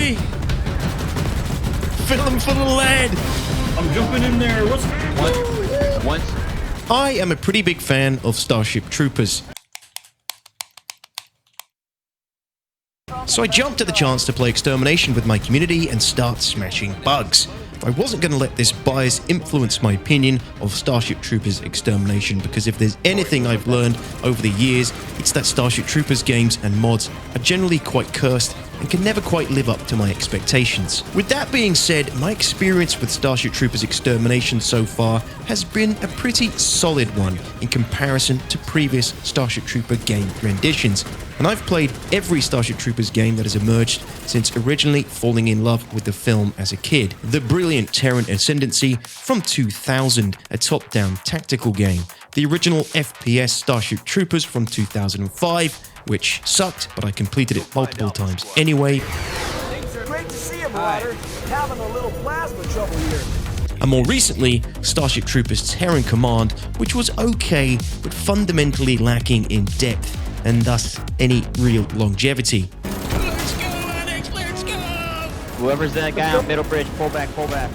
me! Fill them full of lead! I'm jumping in there. What's... Once. I am a pretty big fan of Starship Troopers. So I jumped at the chance to play Extermination with my community and start smashing bugs. I wasn't going to let this bias influence my opinion of Starship Troopers Extermination, because if there's anything I've learned over the years, it's that Starship Troopers games and mods are generally quite cursed and can never quite live up to my expectations. With that being said, my experience with Starship Troopers Extermination so far has been a pretty solid one in comparison to previous Starship Trooper game renditions, and I've played every Starship Troopers game that has emerged since originally falling in love with the film as a kid. The brilliant Terran Ascendancy from 2000, a top-down tactical game. The original FPS Starship Troopers from 2005, which sucked, but I completed it multiple times anyway. Great to see you, Marauder. Having a little plasma trouble here. And more recently, Starship Troopers Terran Command, which was okay, but fundamentally lacking in depth, and thus any real longevity. Let's go, Alex, let's go! Whoever's that guy on Middle Bridge, pull back, pull back.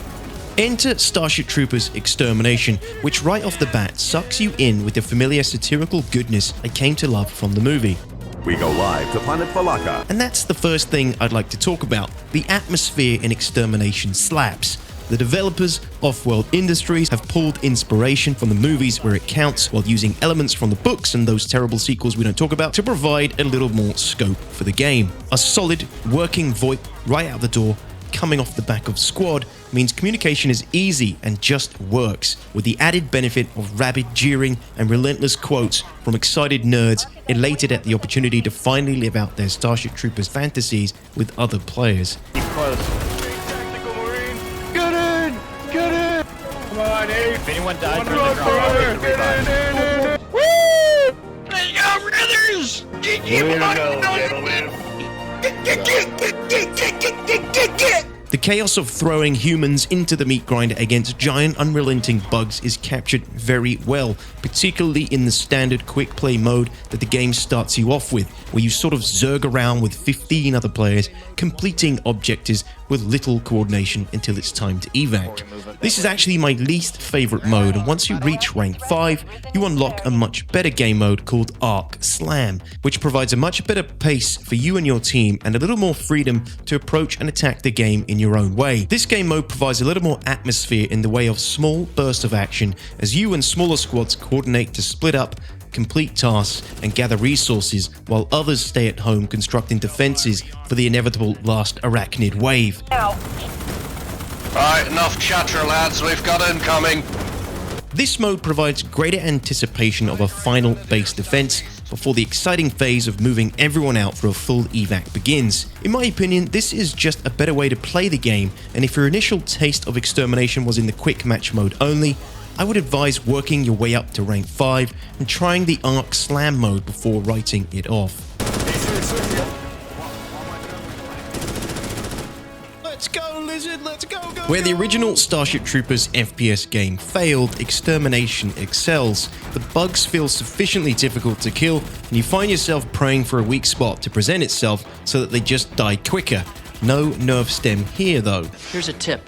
Enter Starship Troopers Extermination, which right off the bat sucks you in with the familiar satirical goodness I came to love from the movie. We go live to Planet Valaka. And that's the first thing I'd like to talk about. The atmosphere in Extermination slaps. The developers, Off-World Industries, have pulled inspiration from the movies where it counts, while using elements from the books and those terrible sequels we don't talk about to provide a little more scope for the game. A solid, working VoIP right out the door, coming off the back of Squad, means communication is easy and just works, with the added benefit of rabid jeering and relentless quotes from excited nerds elated at the opportunity to finally live out their Starship Troopers fantasies with other players. Keep close. Get in! Get in! Come on, Abe. If anyone dies, Run, we're in the brother. drop. Get in. Woo! Let's go, brothers! Way to go, gentlemen. The chaos of throwing humans into the meat grinder against giant unrelenting bugs is captured very well, particularly in the standard quick play mode that the game starts you off with, where you sort of zerg around with 15 other players, completing objectives with little coordination until it's time to evac. This is actually my least favorite mode, and once you reach rank 5, you unlock a much better game mode called Arc Slam, which provides a much better pace for you and your team and a little more freedom to approach and attack the game in your own way. This game mode provides a little more atmosphere in the way of small bursts of action as you and smaller squads coordinate to split up, complete tasks, and gather resources, while others stay at home constructing defenses for the inevitable last arachnid wave. Alright, enough chatter, lads. We've got incoming. This mode provides greater anticipation of a final base defense before the exciting phase of moving everyone out for a full evac begins. In my opinion, this is just a better way to play the game, and if your initial taste of Extermination was in the quick match mode only, I would advise working your way up to rank 5 and trying the Arc Slam mode before writing it off. Let's go, Lizard, let's go, go! Where the original Starship Troopers FPS game failed, Extermination excels. The bugs feel sufficiently difficult to kill, and you find yourself praying for a weak spot to present itself so that they just die quicker. No nerve stem here, though. Here's a tip.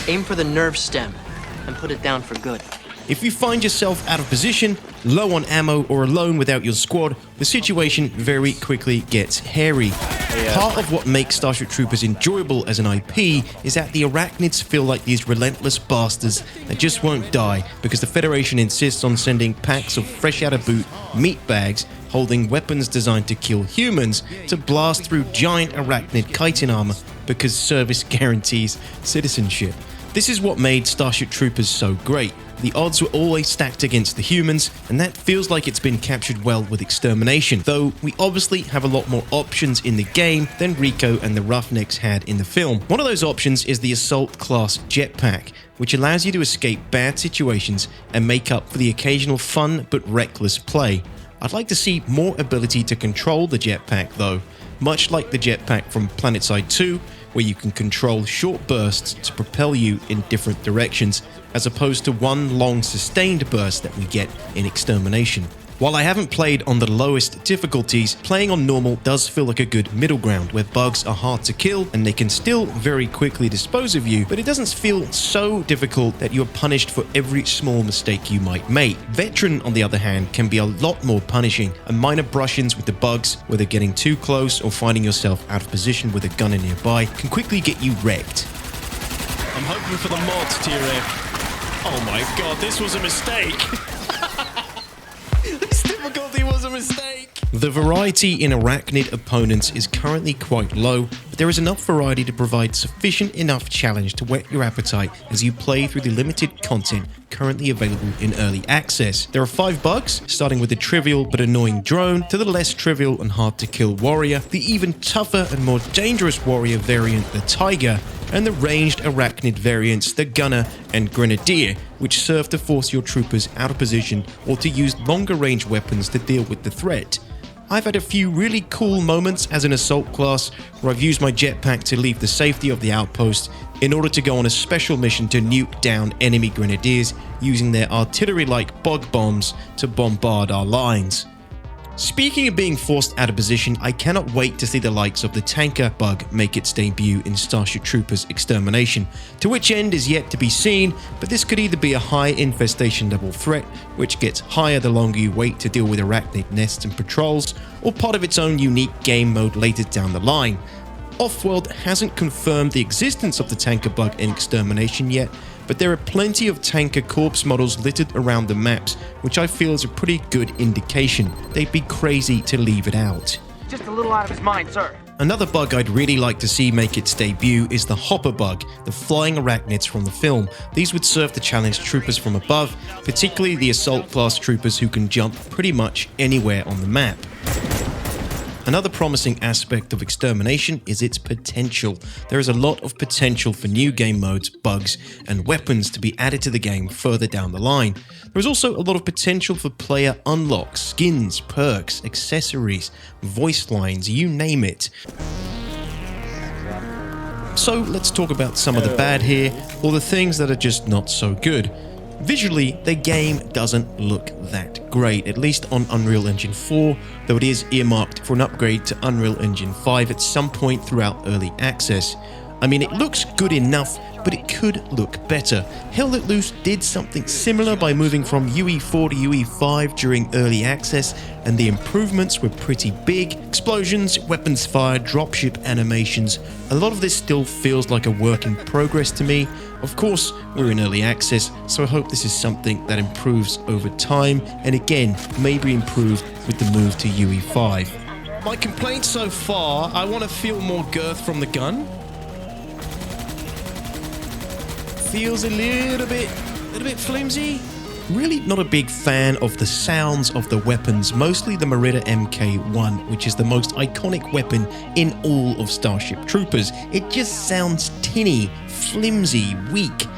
Aim for the nerve stem and put it down for good. If you find yourself out of position, low on ammo, or alone without your squad, the situation very quickly gets hairy. Part of what makes Starship Troopers enjoyable as an IP is that the arachnids feel like these relentless bastards that just won't die because the Federation insists on sending packs of fresh out of boot meat bags holding weapons designed to kill humans to blast through giant arachnid chitin armor because service guarantees citizenship. This is what made Starship Troopers so great. The odds were always stacked against the humans, and that feels like it's been captured well with Extermination, though we obviously have a lot more options in the game than Rico and the Roughnecks had in the film. One of those options is the Assault Class Jetpack, which allows you to escape bad situations and make up for the occasional fun but reckless play. I'd like to see more ability to control the jetpack though, much like the jetpack from PlanetSide 2, where you can control short bursts to propel you in different directions, as opposed to one long sustained burst that we get in Extermination. While I haven't played on the lowest difficulties, playing on normal does feel like a good middle ground where bugs are hard to kill and they can still very quickly dispose of you, but it doesn't feel so difficult that you're punished for every small mistake you might make. Veteran, on the other hand, can be a lot more punishing, and minor brush-ins with the bugs, whether getting too close or finding yourself out of position with a gunner nearby, can quickly get you wrecked. I'm hoping for the mods, T-Rev. Oh my god, this was a mistake. This difficulty was a mistake. The variety in arachnid opponents is currently quite low, but there is enough variety to provide sufficient enough challenge to whet your appetite as you play through the limited content currently available in early access. There are 5 bugs, starting with the trivial but annoying drone, to the less trivial and hard to kill warrior, the even tougher and more dangerous warrior variant, the tiger, and the ranged arachnid variants, the gunner and grenadier, which serve to force your troopers out of position or to use longer range weapons to deal with the threat. I've had a few really cool moments as an assault class where I've used my jetpack to leave the safety of the outpost in order to go on a special mission to nuke down enemy grenadiers using their artillery-like bog bombs to bombard our lines. Speaking of being forced out of position, I cannot wait to see the likes of the tanker bug make its debut in Starship Troopers Extermination, to which end is yet to be seen, but this could either be a high infestation level threat, which gets higher the longer you wait to deal with arachnid nests and patrols, or part of its own unique game mode later down the line. Offworld hasn't confirmed the existence of the tanker bug in Extermination yet, but there are plenty of tanker corpse models littered around the maps, which I feel is a pretty good indication. They'd be crazy to leave it out. Just a little out of his mind, sir. Another bug I'd really like to see make its debut is the hopper bug, the flying arachnids from the film. These would serve to challenge troopers from above, particularly the assault class troopers who can jump pretty much anywhere on the map. Another promising aspect of Extermination is its potential. There is a lot of potential for new game modes, bugs, and weapons to be added to the game further down the line. There is also a lot of potential for player unlocks, skins, perks, accessories, voice lines, you name it. So let's talk about some of the bad here, or the things that are just not so good. Visually, the game doesn't look that great, at least on Unreal Engine 4, though it is earmarked for an upgrade to Unreal Engine 5 at some point throughout early access. I mean, it looks good enough, but it could look better. Hell Let Loose did something similar by moving from UE4 to UE5 during early access, and the improvements were pretty big. Explosions, weapons fired, dropship animations, a lot of this still feels like a work in progress to me. Of course, we're in early access, so I hope this is something that improves over time, and again, maybe improved with the move to UE5. My complaint so far, I want to feel more girth from the gun. Feels a little bit flimsy. Really not a big fan of the sounds of the weapons, mostly the Merida MK1, which is the most iconic weapon in all of Starship Troopers. It just sounds tinny, flimsy, weak.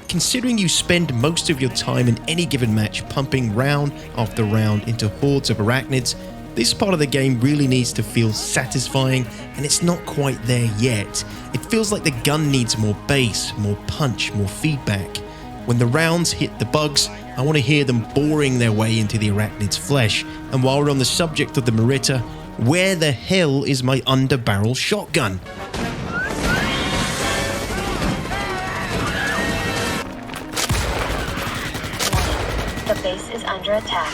Considering you spend most of your time in any given match pumping round after round into hordes of arachnids, this part of the game really needs to feel satisfying, and it's not quite there yet. It feels like the gun needs more bass, more punch, more feedback. When the rounds hit the bugs, I want to hear them boring their way into the arachnid's flesh. And while we're on the subject of the Merida, where the hell is my underbarrel shotgun? The base is under attack.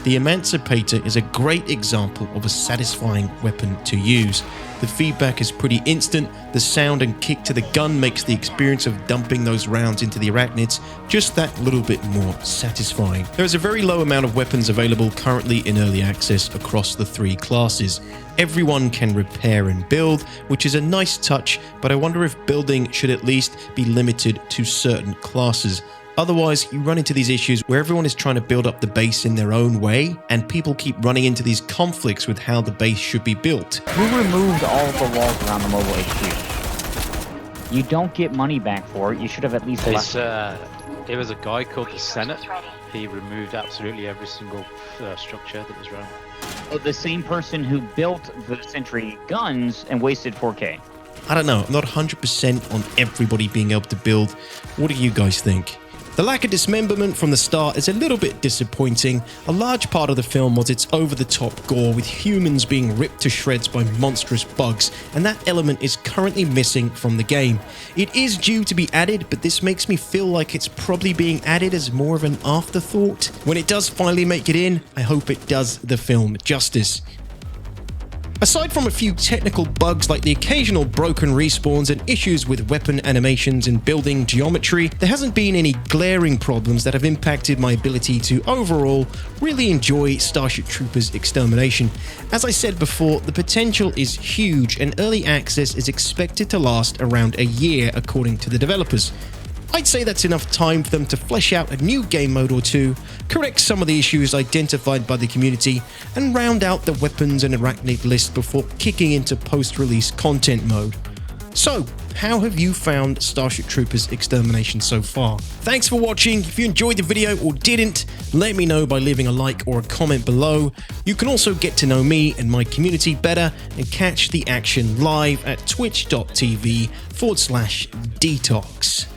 The Emancipator is a great example of a satisfying weapon to use. The feedback is pretty instant, the sound and kick to the gun makes the experience of dumping those rounds into the arachnids just that little bit more satisfying. There is a very low amount of weapons available currently in early access across the 3 classes. Everyone can repair and build, which is a nice touch, but I wonder if building should at least be limited to certain classes. Otherwise, you run into these issues where everyone is trying to build up the base in their own way, and people keep running into these conflicts with how the base should be built. Who removed all of the walls around the mobile HQ? You don't get money back for it. You should have at least left. There was a guy called the Senate. He removed absolutely every single structure that was around. Oh, the same person who built the Sentry guns and wasted 4K. I don't know, I'm not 100% on everybody being able to build. What do you guys think? The lack of dismemberment from the start is a little bit disappointing. A large part of the film was its over-the-top gore with humans being ripped to shreds by monstrous bugs, and that element is currently missing from the game. It is due to be added, but this makes me feel like it's probably being added as more of an afterthought. When it does finally make it in, I hope it does the film justice. Aside from a few technical bugs like the occasional broken respawns and issues with weapon animations and building geometry, there hasn't been any glaring problems that have impacted my ability to overall really enjoy Starship Troopers Extermination. As I said before, the potential is huge and early access is expected to last around a year according to the developers. I'd say that's enough time for them to flesh out a new game mode or two, correct some of the issues identified by the community, and round out the weapons and arachnid list before kicking into post-release content mode. So, how have you found Starship Troopers Extermination so far? Thanks for watching. If you enjoyed the video or didn't, let me know by leaving a like or a comment below. You can also get to know me and my community better and catch the action live at twitch.tv/detox.